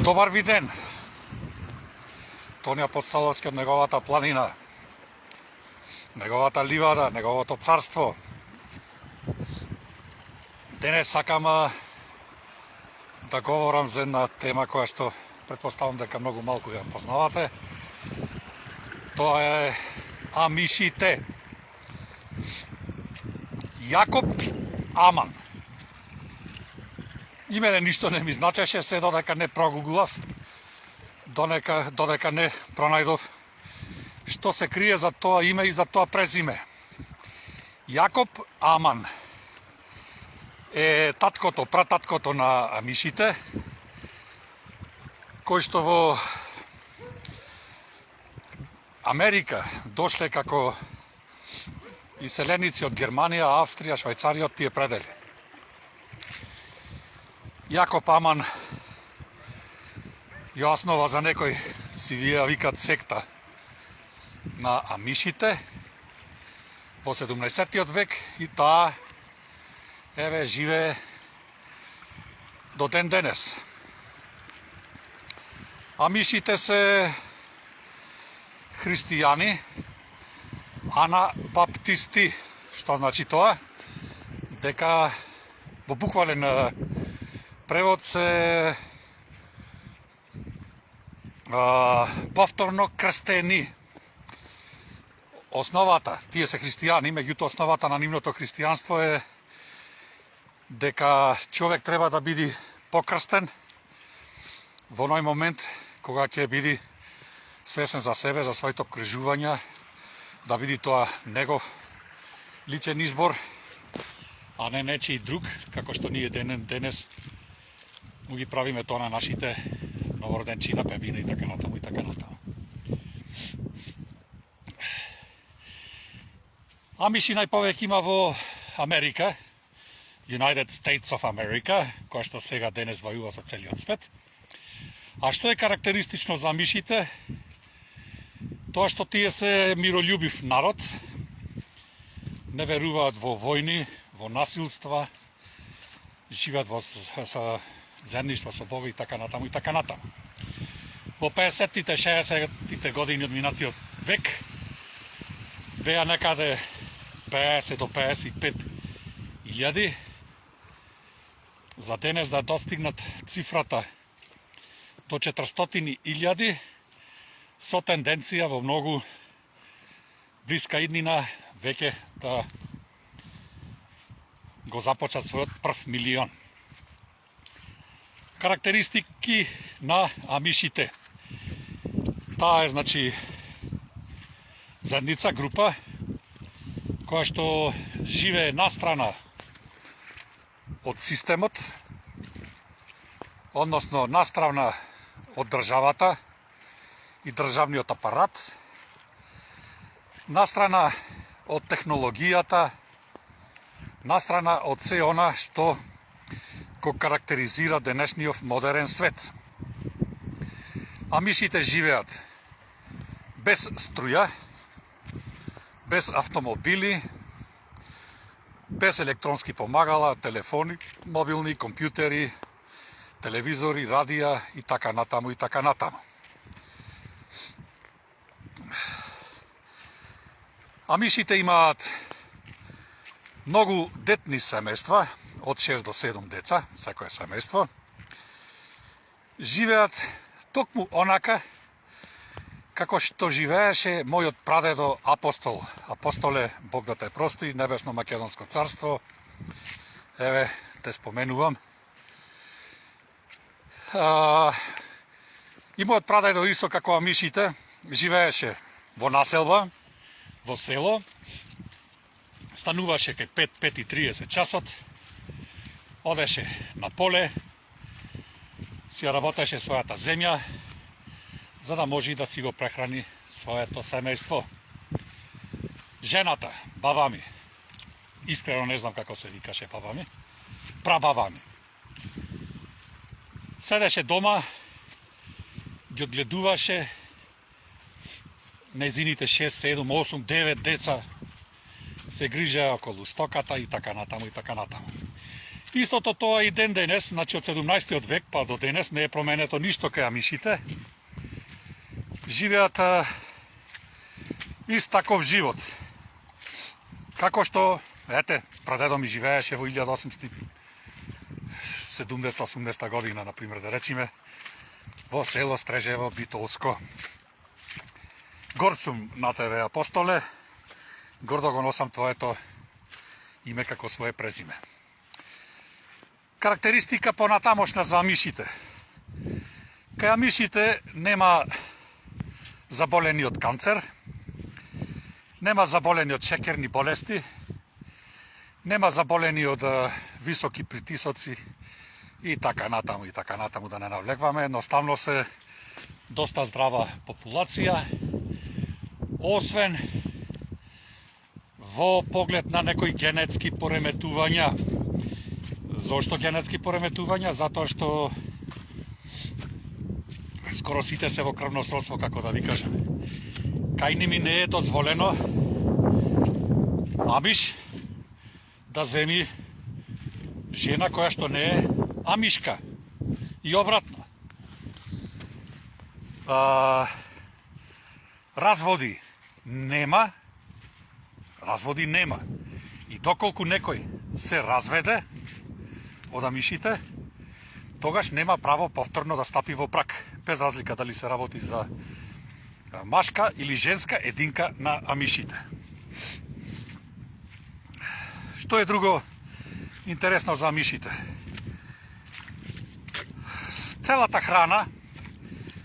Добар ви ден! Тони Апостоловски од неговата планина, неговата ливада, неговото царство. Денес сакам да говорам за една тема која што претпоставам дека многу малку ја познавате. Тоа е амишите. Јакоб Аман. Имене ништо не ми значеше, се додека не прогуглав, додека не пронајдов што се крие за тоа име и за тоа презиме. Јакоб Аман е таткото, прататкото на амишите, кој што во Америка дошле како иселеници од Германија, Австрија, Швајцарија од тие предели. Јакоб Аман ја основа за некој, си вие викат, секта на амишите во 17-тиот век и таа живее до ден денес. Амишите се христијани, анабаптисти. Што значи тоа? Дека во буквален превод се повторно крстени. Основата, тие се христијани, меѓутоа основата на нивното христијанство е дека човек треба да биде покрстен во оној момент кога ќе биде свесен за себе, за своите обкружувања, да биде тоа негов личен избор, а не нечи друг, како што ние денес му ги правиме тоа на нашите новороденчина, бебина и така натаму и така натаму. Амиши најповеќе има во Америка, United States of America, која што сега денес војува со целиот свет. А што е карактеристично за амишите? Тоа што тие се миролюбив народ, не веруваат во војни, во насилства, живеат во заедништво со Бога и така натаму и така натаму. Во 50-тите, 60-тите години од минатиот век беа некаде 50 до 55 илјади. За денес да достигнат цифрата до 400 илјади, со тенденција во многу блиска иднина веќе да го започнат својот прв милион. Карактеристики на амишите. Таа е, значи, заедница, група, која што живее настрана од системот, односно настрана од државата и државниот апарат, настрана од технологијата, настрана од се она што го карактеризира денешниот модерен свет. Амишите живеат без струја, без автомобили, без електронски помагала, телефони, мобилни, компјутери, телевизори, радија и така натаму и така натаму. Амишите имаат многу детни семејства, од 6 до 7 деца, секое семејство. Живеат токму онака како што живееше мојот прадедо Апостол. Апостоле, Бог да те прости, Небесно Македонско царство. Еве, те споменувам. И мојот прадедо исто како амишите живееше во населба, во село. Стануваше кај 5:30 часот. Одеше на поле, си работеше својата земја, за да може да си го прехрани своето семејство. Жената, баба ми, искрено не знам како се викаше баба ми, прабаба ми, седеше дома, ги одгледуваше нејзините 6, 7, 8, 9 деца, се грижеа околу стоката и така натаму и така натаму. Истото тоа и ден денес, значи од 17 век па до денес не е променето ништо кај амишите. Живеат ист таков живот. Како што, ете, прадедо ми живееше во 1870-80 година, например, да речиме, во село Стрежево, Битолско. Горд сум на тебе, апостоле, гордо го носам твоето име како свое презиме. Карактеристика понатамошна за амишите. Кај амишите нема заболени од канцер, нема заболени од шекерни болести, нема заболени од високи притисоци и така натаму да не навлегваме. Едноставно се доста здрава популација, освен во поглед на некои генетски пореметувања. Зошто генетски пореметувања? Затоа што скоро сите се во крвно сродство, како да ви кажем. Кај ними не е дозволено амиш да земи жена која што не е амишка. И обратно. Разводи нема. И доколку некој се разведе од амишите, тогаш нема право повторно да стапи во брак, без разлика дали се работи за машка или женска единка на амишите. Што е друго интересно за амишите? Целата храна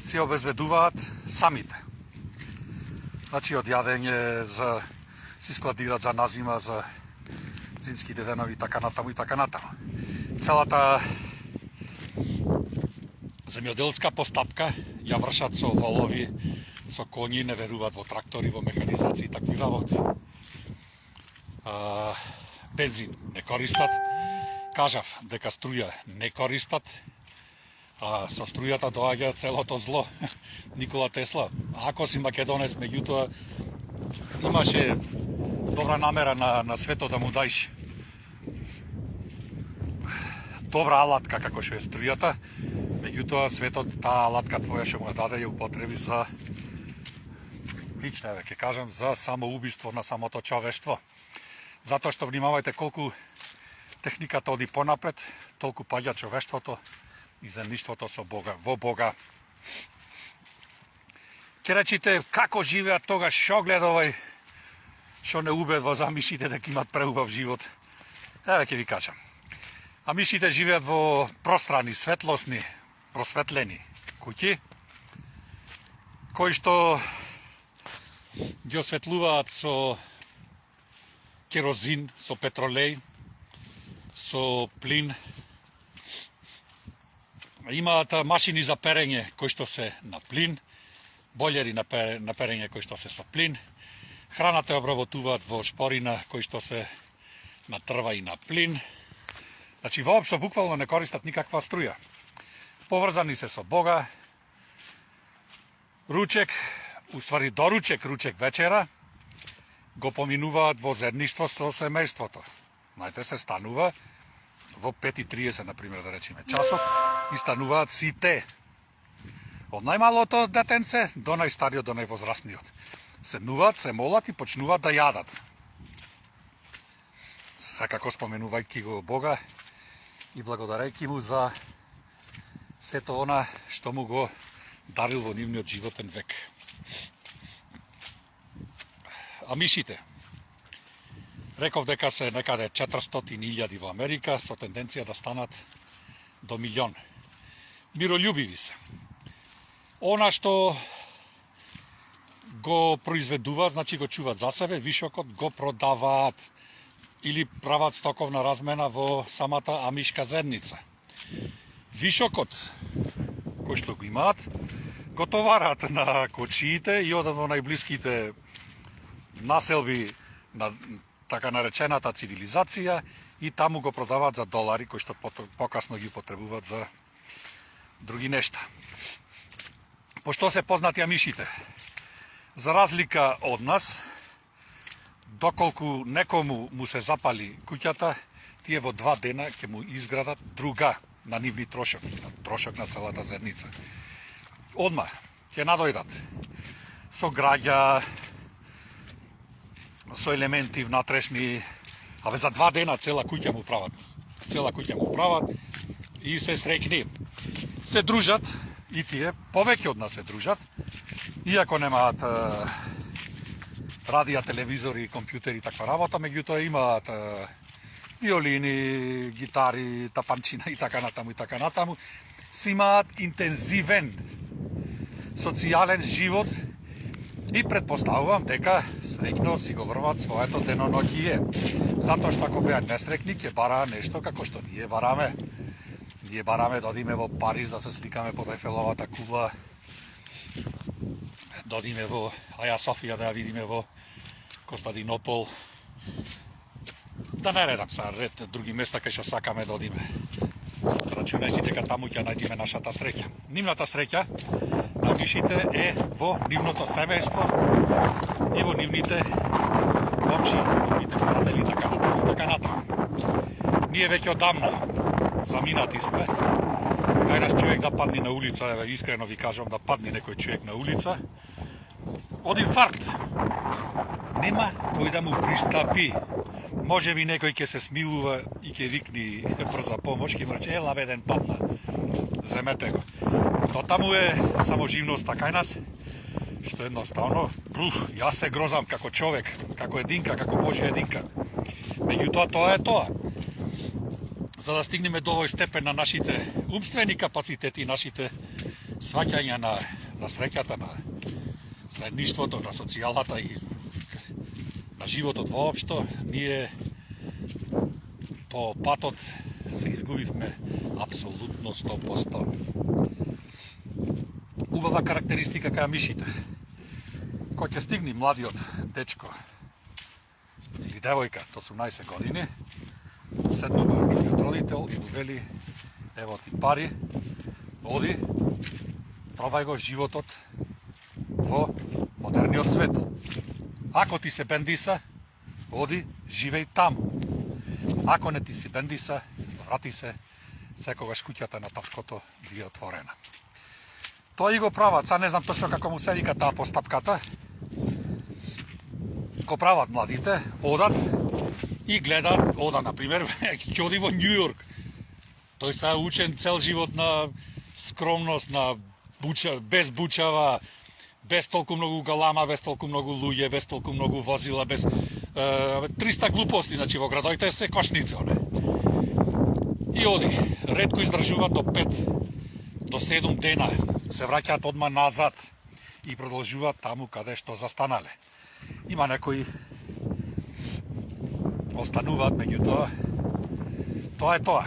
се обезбедуваат самите. Значи од јадење, си складираат за назима, за зимските денови, така натаму. Целата земјоделска постапка ја вршат со волови, со коњи, не веруваат во трактори, во механизација и такви работи. Бензин не користат. Кажав дека струја не користат. Со струјата доаѓа целото зло. Никола Тесла, ако си македонец, меѓутоа имаше добра намера на светот да му даиш добра алатка како што е струјата, меѓутоа светот таа алатка твоја што му ја даде ја употреби за лична, ќе кажам, за самоубиство на самото човештво. Затоа што внимавајте колку техниката оди понапред, толку паѓа човештвото и земјиштвото во Бога. Ке речите како живеат тогаш, шо гледувај, што не убедва за амишите дека имат преубав живот. Еве ќе ви кажам. Амишите живеат во пространи, светлосни, просветлени куќи, кои што ги осветлуваат со керозин, со петролеј, со плин. Имаат машини за перење кои што се на плин, бољери на перење кои што се со плин. Храната ја обработуваат во шпорина кои што се на трва и на плин. Значи, воопшто буквално не користат никаква струја. Поврзани се со Бога. Ручек, уствари доручек, ручек вечера, го поминуваат во заедништво со семејството. Знаете, се станува во 5:30, например, да речеме, часот, и стануваат сите. Од најмалото детенце до најстариот, до највозрастниот. Седнуваат, се молат и почнуваат да јадат. Секако споменувајќи го Бога и благодарајќи му за сето она што му го дарил во нивниот животен век. Амишите. Реков дека се некаде 400.000 во Америка, со тенденција да станат до 1 милион. Миролюбиви се. Она што го произведуваат, значи го чуваат за себе, вишокот го продаваат или прават стоковна размена во самата амишка заедница. Вишокот кој што го имаат, го товарат на кочиите и одат во најблиските населби на така наречената цивилизација и таму го продаваат за долари кои што покасно ги употребуваат за други нешта. Пошто се познати амишите? За разлика од нас, доколку некому му се запали куќата, тие во 2 дена ќе му изградат друга на нивни трошок на целата заедница. Одма ќе надојдат со граѓа, со елементи внатрешни, за 2 дена цела куќа му прават. И се среќни. Се дружат и тие, повеќе од нас се дружат, иако немаат радија, телевизори, компјутери, таква работа, меѓутоа имаат виолини, гитари, тапанчина и така натаму, си имаат интензивен социјален живот и предпоставувам дека среќно си го врват своето деноноќие. Затоа што ако беа несреќни, ќе бараа нешто како што ние бараме. Ние бараме да одиме во Париз да се сликаме под Ефеловата кула, да одиме во Аја Софија да ја видиме во Константинопол. Да не редам са ред други места кај што сакаме да одиме. Рачунајќи дека таму ќе најдеме нашата среќа. Нивната среќа на мишите е во нивното семејство и во нивните комши, нивните пријатели и така натаму. Ние веќе одамна заминати сме. Кај нас човек да падне на улица, искрено ви кажам, да падне некој човек на улица, од инфаркт. Нема кој да му пристапи. Може би некој ќе се смилува и ќе викни брза помош, ќе му рече, ела бе, ден падна, земете го. То таму е само живноста кај нас, што едноставно, јас се грозам како човек, како единка, како Божја единка. Меѓутоа, тоа е тоа. За да стигнеме до овој степен на нашите умствени капацитети, нашите сваќања на среќата, на заедништвото, на социјалната и на животот воопшто, ние по патот се изгубивме апсолутно 100%. Убава карактеристика кај мишите. Кој ќе стигне младиот дечко или девојка до 18 години, седнува нивниот родител и му вели, ево ти пари, оди, пробај го животот во модерниот свет. Ако ти се бендиса, оди, живеј таму. Ако не ти се бендиса, врати се, секогаш куќата на таткото ви е отворена. Тоа и го прават, са не знам точно како му се вика таа постапката. Го прават младите, одат и гледат, например, ќе оди во Њу Јорк. Тој се учен цел живот на скромност, на без бучава, без толку многу галама, без толку многу луѓе, без толку многу возила, без 300 глупости, значи во градоите се кошница, не? И оди, ретко издржува до 5 до 7 дена, се враќаат одма назад и продолжуваат таму каде што застанале. Има некои остануваат, меѓутоа, тоа е тоа.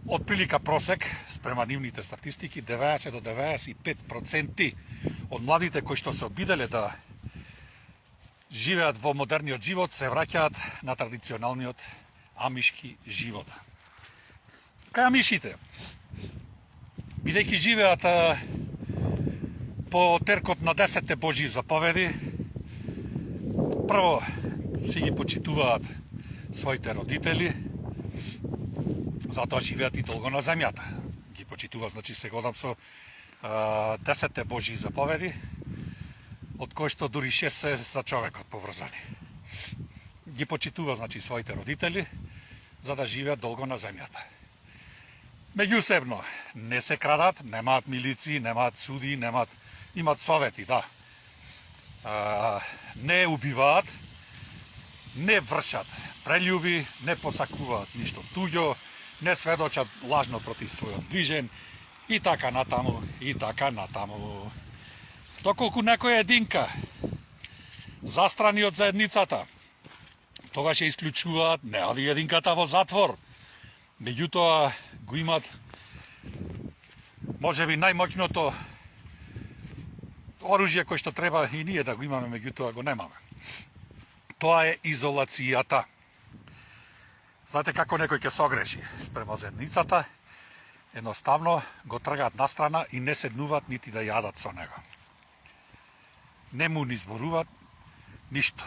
Од прилика просек, спрема нивните статистики, 90 до 95% од младите кои што се обиделе да живеат во модерниот живот, се враќаат на традиционалниот амишки живот. Кај амишите, бидејќи живеат по теркот на 10 Божји заповеди, прво си ги почитуваат своите родители, затоа живеат и долго на земјата. Ги почитуваат, значи се годам со 10 Божји заповеди, од кои што дури 6 се за човекот поврзани. Ги почитуваат, значи, своите родители, за да живеат долго на земјата. Меѓусебно, не се крадат, немаат милици, немаат суди, имат совети, да. Не убиваат, не вршат прелюби, не посакуваат ништо туѓо, не сведочат лажно против својот ближен и така натаму, и така натаму. Доколку некој единка застрани од заедницата, тогаш ја исклучуваат, не оди единката во затвор. Меѓутоа го имат можеби најмоќното оружје кој што треба и ние да го имаме, меѓутоа го немаме. Тоа е изолацијата. Знаете како некој ќе согреши спрема заедницата, едноставно го тргаат настрана и не седнуваат нити да јадат со него. Не му ни зборуваат ништо.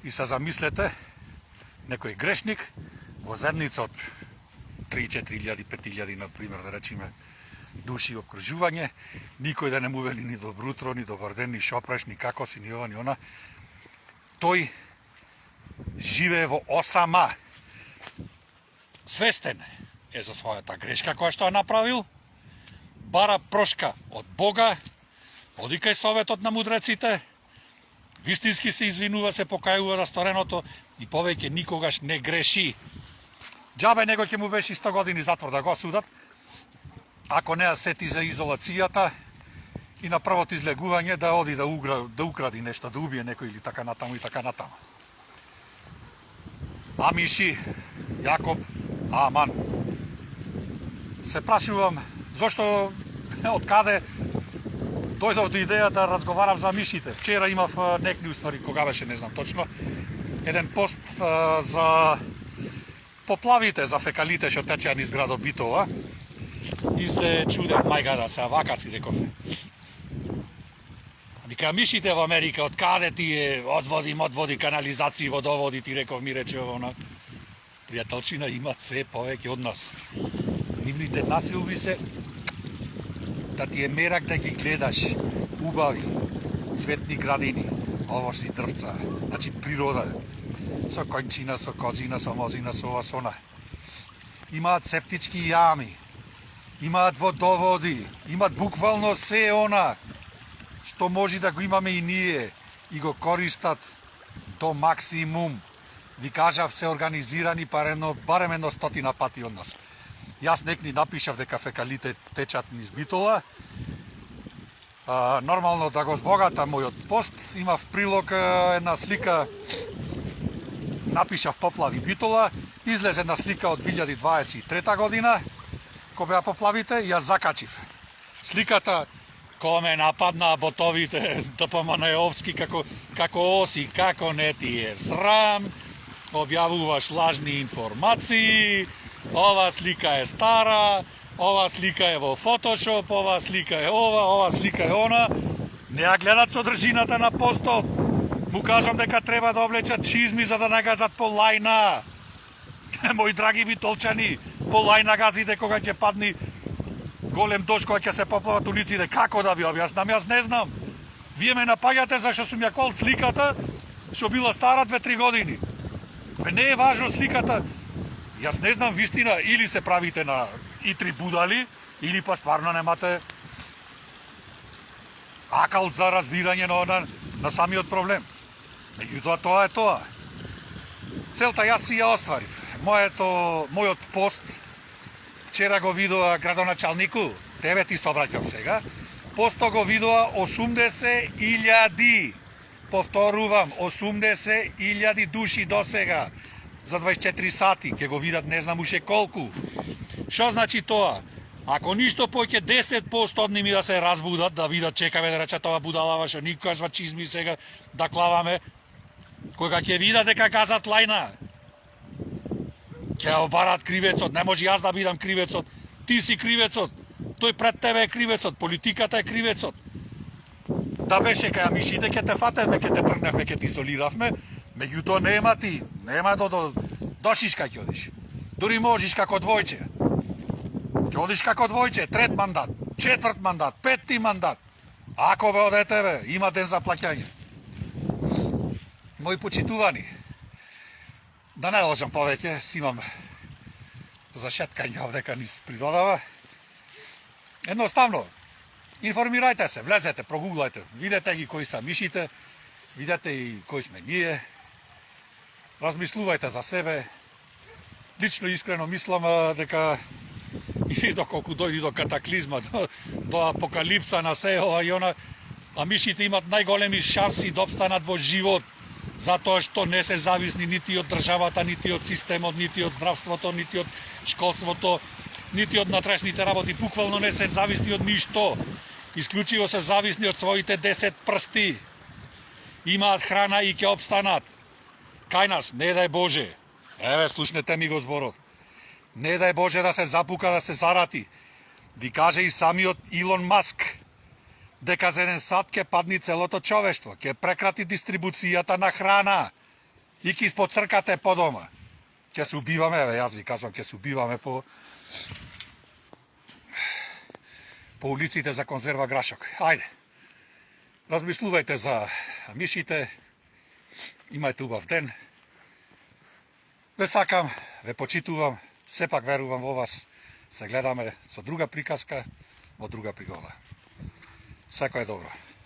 И се замислете, некој грешник во заедница од 3-4 5.000, например, да речеме, души обкружување, никој да не му вели ни добро утро, ни добар ден, ни шопреш, ни како си, ни ова, ни она. Тој живее во осама. Свестен е за својата грешка која што ја направил, бара прошка од Бога, оди кај советот на мудреците, вистински се извинува, се покајува за стореното и повеќе никогаш не греши. Џабе него ќе му беше 100 години затвор да го судат, ако не ја сети за изолацијата и на првото излегување да оди да укради нешто, да убие некој или така натаму и така натаму. Амиши, Јакоб, аман. Се прашувам зошто, од каде дојдов до идеја да разговарам за мишите. Вчера имав некни уствари, кога беше, не знам точно, еден пост за поплавите, за фекалите што течеа низ градот Битола. И се чудев, мајка да се вака си, реков. Вика, мишите во Америка, од каде ти е одводи, канализации, водоводи, ти реков, ми рече она. Пријателчина имат се повеќе од нас. Нивните насилби се да ти е мерак да ги гледаш убави, цветни градини, овошни дрвца, значи природа, со конјчина, со козина, со мозина, со ова, со она. Имаат септички јами, имаат водоводи, имаат буквално се она што може да го имаме и ние и го користат до максимум. Ви кажав, се организирани барем едно 100 пати од нас. Јас некни напишав дека фекалите течат низ Битола. Нормално да го збогата мојот пост, имав прилог една слика, напишав поплави Битола, излезе една слика од 2023 година, кога беа поплавите, јас закачив. Сликата, кој ме нападна ботовите, ДПМН-овски, како оси, како не ти е срам, објавуваш лажни информации, ова слика е стара, ова слика е во фотошоп, ова слика е ова слика е она. Не ја гледат содржината на постот. Му кажам дека треба да облечат чизми за да нагазат по лајна. Мои драги битолчани, по лајна газите кога ќе падни голем дожд, кога ќе се поплават улиците. Како да ви објаснам? Јас не знам. Вие ме напаѓате зашто сум ја кол сликата што била стара 2-3 години. Не е важно сликата. Јас не знам вистина, или се правите на итри будали, или па стварно немате акал за разбирање на самиот проблем. Меѓутоа, тоа е тоа. Целта јас си ја остварив. Мојот пост, вчера го видоа градоначалнику, тебе ти се обраќам сега, посто го видоа 80.000, повторувам, 80.000 души до сега, за 24 сати, ќе го видат не знам уште колку. Што значи тоа? Ако ништо поќе 10% од ними да се разбудат, да видат, чекаме да речат ова будалава што никогаш ва чизми сега да клаваме, кога ќе видат дека газат лајна, ќе обарат кривецот, не може јас да бидам кривецот, ти си кривецот, тој пред тебе е кривецот, политиката е кривецот. Да беше кај мишите, ќе те фатевме, ќе те тргневме, ќе те изолиравме, меѓутоа нема ти, нема до Шишка ќе одиш. Дури можеш како двојче. Ќе одиш како двојче, 3 мандат, 4 мандат, 5 мандат. Ако бе оде тебе, има ден за плаќање. Мои почитувани, да не лажам повеќе, си имам зашеткање овдека низ природава. Едноставно, информирајте се, влезете, прогуглајте, видете ги кои са мишите, видете и кои сме ние, размислувајте за себе. Лично искрено мислам дека и доколку дојди до катаклизма, до апокалипса на се ова и она, а мишите имат најголеми шанси да обстанат во живот, затоа што не се зависни нити од државата, нити од системот, нити од здравството, нити од школството, нити од натрешните работи, буквално не се зависни од ништо. Исклучиво се зависни од своите 10 прсти. Имаат храна и ќе обстанат. Кај нас, не дај Боже, еве, слушнете ми го зборот, не дај Боже да се запука, да се зарати. Ви каже и самиот Илон Маск, дека за еден сат ќе падни целото човештво, ќе прекрати дистрибуцијата на храна и ќе испоцркате по дома. Ќе се убиваме, јас ви кажам, ќе се убиваме по улиците за конзерва грашок. Ајде, размислувајте за мишите, имајте убав ден. Ве сакам, ве почитувам, сепак верувам во вас. Се гледаме со друга приказка, во друга пригода. Секој е добро.